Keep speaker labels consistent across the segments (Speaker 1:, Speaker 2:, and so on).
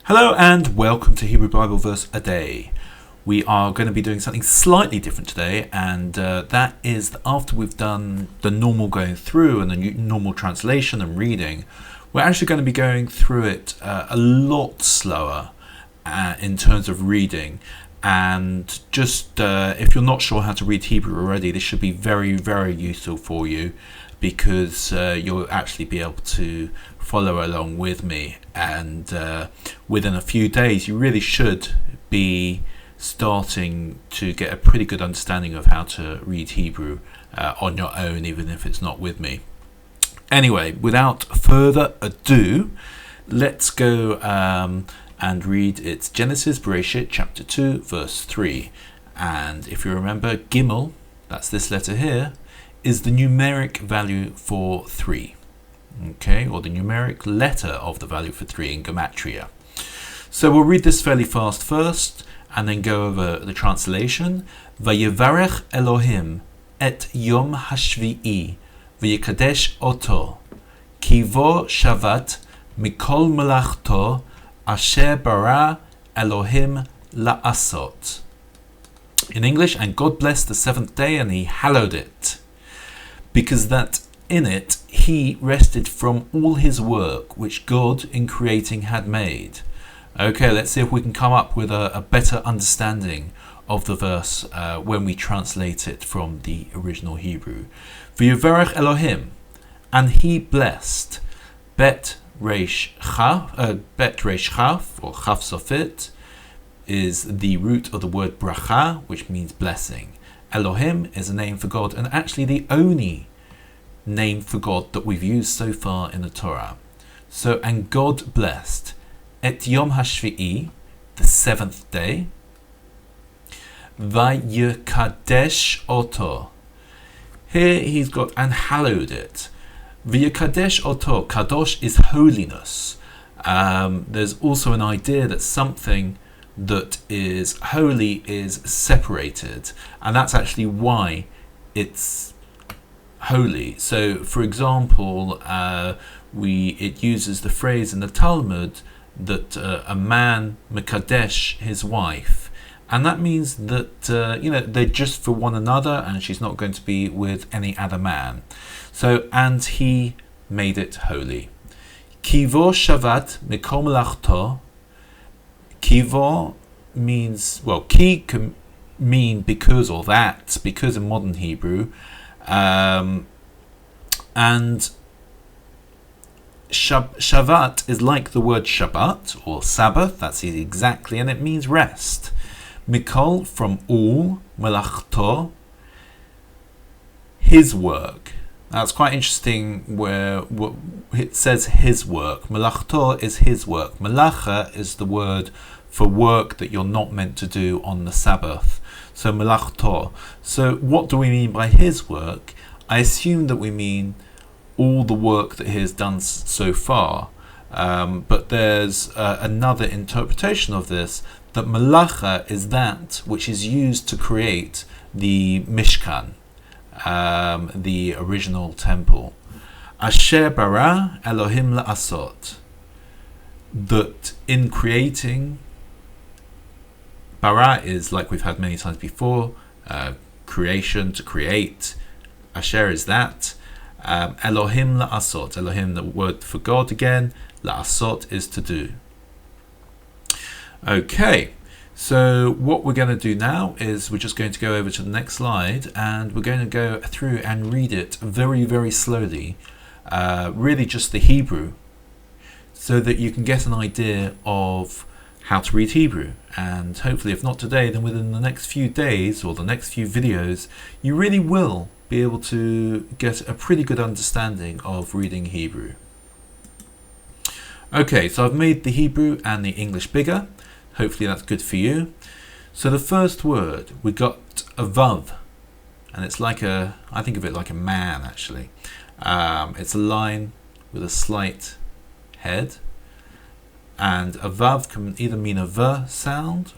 Speaker 1: Hello and welcome to Hebrew Bible Verse a Day. We are going to be doing something slightly different today, and that is that after we've done the normal going through and the normal translation and reading, we're actually going to be going through it a lot slower in terms of reading. And just if you're not sure how to read Hebrew already, this should be very, very useful for you, because you'll actually be able to follow along with me, and within a few days you really should be starting to get a pretty good understanding of how to read Hebrew on your own, even if it's not with me. Anyway, without further ado, let's go and read. It's Genesis, Bereishit, chapter 2, verse 3. And if you remember, Gimel, that's this letter here, is the numeric value for 3. Okay, or the numeric letter of the value for 3 in Gematria. So we'll read this fairly fast first, and then go over the translation. Vayevarech Elohim et Yom Hashvi'i v'yikadesh oto kivo shavat mikol melachto asher bara Elohim la'asot. In English, and God blessed the seventh day and he hallowed it, because that in it he rested from all his work which God in creating had made. Okay, let's see if we can come up with a better understanding of the verse when we translate it from the original Hebrew. V'yivarech Elohim, and he blessed. Bet Reish Chaf, or Chaf Sofit, is the root of the word bracha, which means blessing. Elohim is a name for God, and actually the only name for God that we've used so far in the Torah. So, and God blessed et Yom Hashvi'i, the seventh day, Vayikadesh oto. Here he's got and hallowed it. Vayikadesh oto, kadosh is holiness. There's also an idea that something that is holy is separated, and that's actually why it's holy. So, for example, it uses the phrase in the Talmud that a man mekadesh his wife, and that means that they're just for one another, and she's not going to be with any other man. So, and he made it holy. Kivo shavat mikol melachto. Kivo means, well, ki can mean because or that, because in modern Hebrew, and Shavat is like the word Shabbat or Sabbath, that's it exactly, and it means rest. Mikol, from all, melachto, his work. Now it's quite interesting where it says his work. Melachto is his work. Melacha is the word for work that you're not meant to do on the Sabbath. So melachto. So what do we mean by his work? I assume that we mean all the work that he has done so far, but there's another interpretation of this, that melacha is that which is used to create the Mishkan, the original temple. Asher bara Elohim la'asot, that in creating, bara is, like we've had many times before, creation, to create. Asher is that. Elohim la'asot. Elohim, the word for God again. La'asot is to do. Okay, so what we're going to do now is we're just going to go over to the next slide, and we're going to go through and read it very, very slowly. Really just the Hebrew, so that you can get an idea of how to read Hebrew. And hopefully, if not today, then within the next few days or the next few videos, you really will be able to get a pretty good understanding of reading Hebrew. Okay, so I've made the Hebrew and the English bigger. Hopefully that's good for you. So the first word, we got a vav, and it's like I think of it like a man actually. It's a line with a slight head, and a vav can either mean a v sound,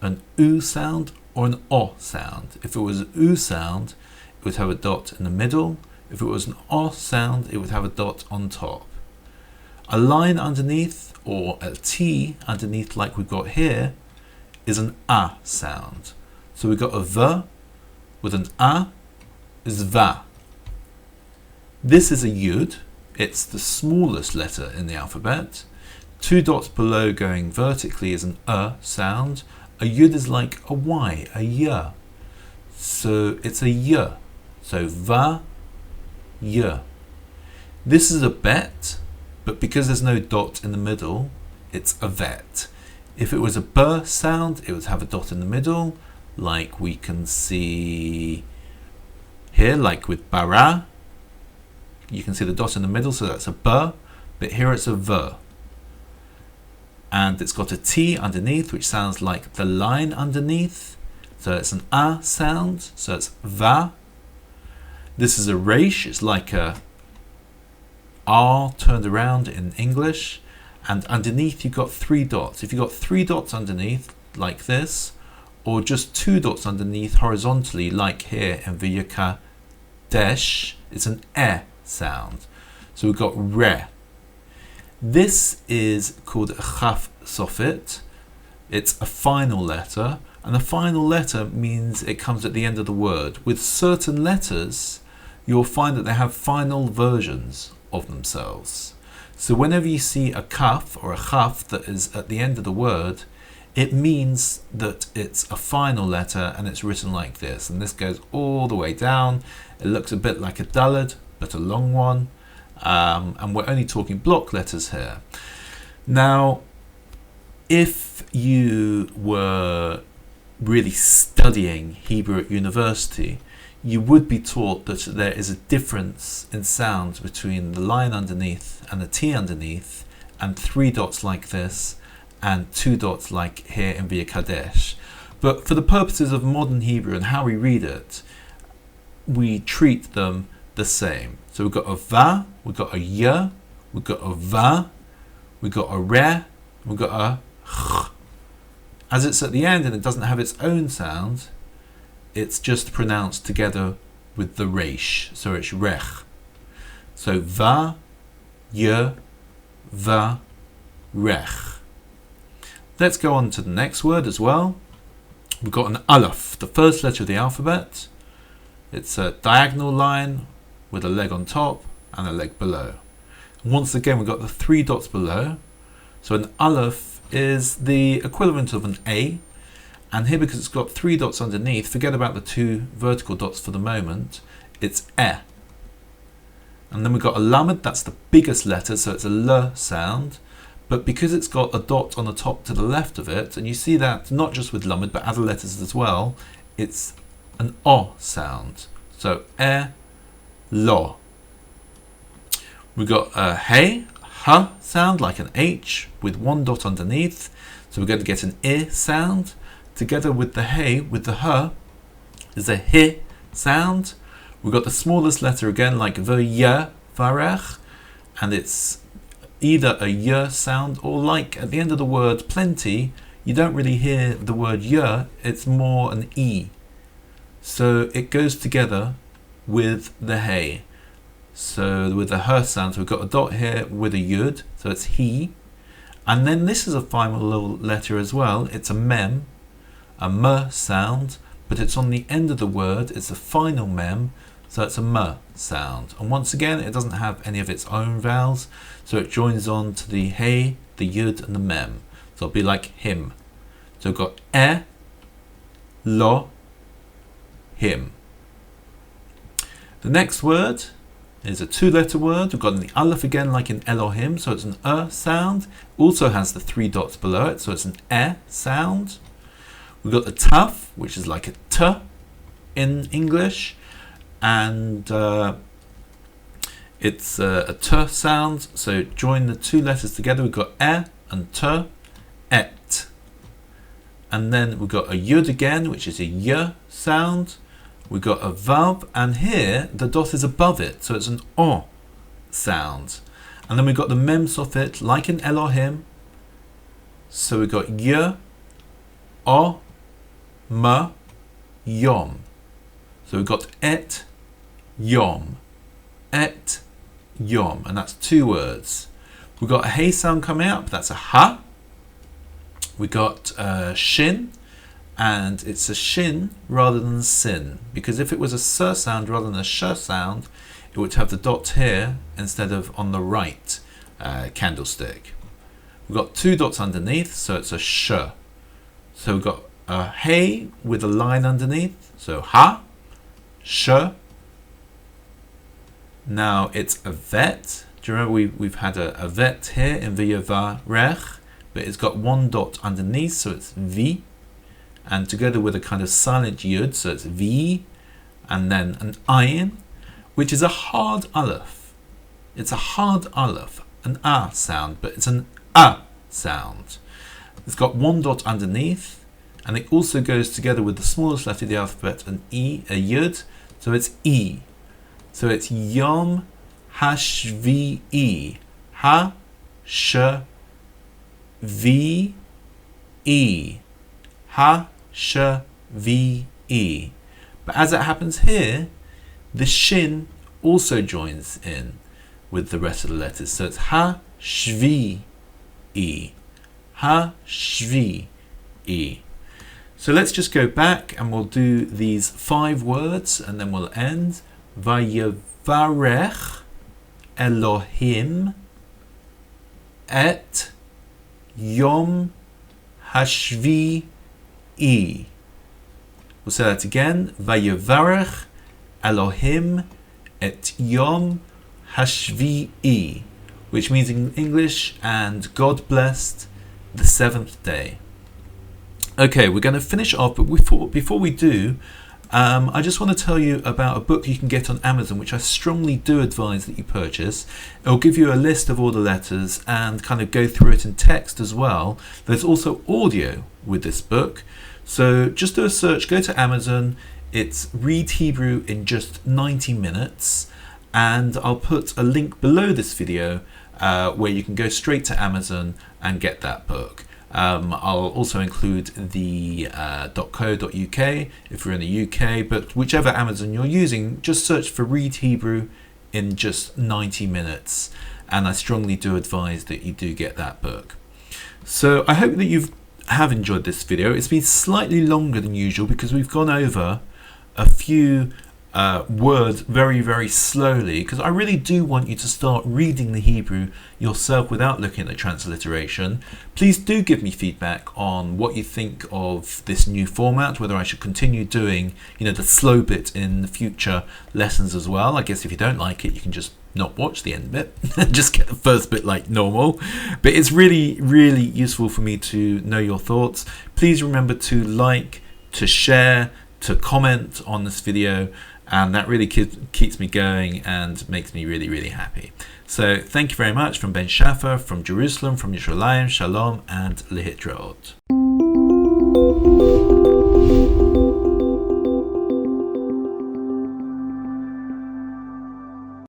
Speaker 1: an u sound, or an o sound. If it was an u sound, it would have a dot in the middle. If it was an O sound, it would have a dot on top. A line underneath, or a T underneath like we've got here, is an A sound. So we've got a V with an A is Va. This is a Yud. It's the smallest letter in the alphabet. 2 dots below going vertically is an sound. A Yud is like a Y, a Y. So it's a Y. So Va, Y. This is a bet, but because there's no dot in the middle, it's a vet. If it was a B sound, it would have a dot in the middle, like we can see here, like with bara. You can see the dot in the middle, so that's a B, but here it's a V. And it's got a T underneath, which sounds like the line underneath. So it's an A sound, so it's Va. This is a Reish, it's like a R turned around in English. And underneath you've got 3 dots. If you've got 3 dots underneath, like this, or just 2 dots underneath horizontally, like here in V'yaka Desh, it's an E sound. So we've got Re. This is called a Chaf Sofit. It's a final letter, and a final letter means it comes at the end of the word. With certain letters, you'll find that they have final versions of themselves. So whenever you see a kaf or a chaf that is at the end of the word, it means that it's a final letter and it's written like this. And this goes all the way down. It looks a bit like a daled, but a long one. And we're only talking block letters here. Now, if you were really studying Hebrew at university, you would be taught that there is a difference in sound between the line underneath and the T underneath, and 3 dots like this, and 2 dots like here in V'yakadesh. But for the purposes of modern Hebrew and how we read it, we treat them the same. So we've got a Va, we've got a Y, we've got a Va, we've got a Re, we've got a Ch. As it's at the end and it doesn't have its own sound, it's just pronounced together with the Reish, so it's Rech. So Va, Y, Va, Rech. Let's go on to the next word as well. We've got an Aleph, the first letter of the alphabet. It's a diagonal line with a leg on top and a leg below. And once again, we've got the 3 dots below. So an Aleph is the equivalent of an A. And here, because it's got 3 dots underneath, forget about the 2 vertical dots for the moment, it's E. And then we've got a Lamed, that's the biggest letter, so it's a L sound. But because it's got a dot on the top to the left of it, and you see that not just with Lamed, but other letters as well, it's an O sound. So E, Lo. We've got a Hey, H sound, like an H, with 1 dot underneath. So we're going to get an I sound. Together with the Hey, with the H, is a H sound. We've got the smallest letter again, like V'ya, Varech, and it's either a Y sound, or like at the end of the word plenty, you don't really hear the word Y, it's more an E. So it goes together with the Hey. So with the H sound, so we've got a dot here with a Yud, so it's He. And then this is a final little letter as well, it's a Mem, a M sound, but it's on the end of the word, it's a final Mem, so it's a M sound. And once again, it doesn't have any of its own vowels, so it joins on to the Hey, the Yud, and the Mem. So it'll be like him. So we've got E, Lo, him. The next word is a 2-letter word. We've got the Aleph again, like in Elohim, so it's an sound. Also has the 3 dots below it, so it's an E sound. We've got the Taf, which is like a T in English, and it's a T sound, so join the 2 letters together. We've got E and T, Et. And then we've got a Yud again, which is a Y sound. We've got a Vav, and here the dot is above it, so it's an O sound. And then we've got the Mem Sofit, like in Elohim. So we've got Y, O, M, Yom. So we've got Et, yom. Et yom. And that's 2 words. We've got a hey sound coming out, but that's a ha. We got shin, and it's a shin rather than sin, because if it was a s sound rather than a sh sound, it would have the dot here instead of on the right candlestick. We've got 2 dots underneath, so it's a sh. So we've got a hey with a line underneath, so ha, sh. Now it's a vet. Do you remember we've had a vet here in v'yavarech, but it's got 1 dot underneath, so it's v, and together with a kind of silent yud, so it's v, and then an ayin, which is a hard aleph. It's a hard aleph, an a sound, but it's an a sound. It's got 1 dot underneath, and it also goes together with the smallest letter of the alphabet, an e, a yud, so it's e. So it's yom hashvi'i, ha, sh, v, e, ha, sh, v, e. But as it happens here, the shin also joins in with the rest of the letters. So it's ha, shvi, e, ha, shvi, e. So let's just go back and we'll do these 5 words and then we'll end. Vayevarech Elohim et Yom Hashvi'i. We'll say that again. Vayevarech Elohim et Yom Hashvi'i, which means in English, and God blessed the 7th day. Okay, we're going to finish off, but before we do, I just want to tell you about a book you can get on Amazon, which I strongly do advise that you purchase. It'll give you a list of all the letters and kind of go through it in text as well. There's also audio with this book. So just do a search, go to Amazon. It's Read Hebrew in just 90 minutes. And I'll put a link below this video where you can go straight to Amazon and get that book. I'll also include the .co.uk if you're in the UK, but whichever Amazon you're using, just search for Read Hebrew in just 90 minutes, and I strongly do advise that you do get that book. So I hope that you have enjoyed this video. It's been slightly longer than usual because we've gone over a few words very, very slowly, because I really do want you to start reading the Hebrew yourself without looking at the transliteration. Please do give me feedback on what you think of this new format, whether I should continue doing, the slow bit in the future lessons as well. I guess if you don't like it, you can just not watch the end bit, just get the first bit like normal. But it's really, really useful for me to know your thoughts. Please remember to like, to share, to comment on this video, and that really keeps me going and makes me really, really happy. So thank you very much from Ben Shaffer, from Jerusalem, from Yerushalayim, Shalom, and Lehitraot.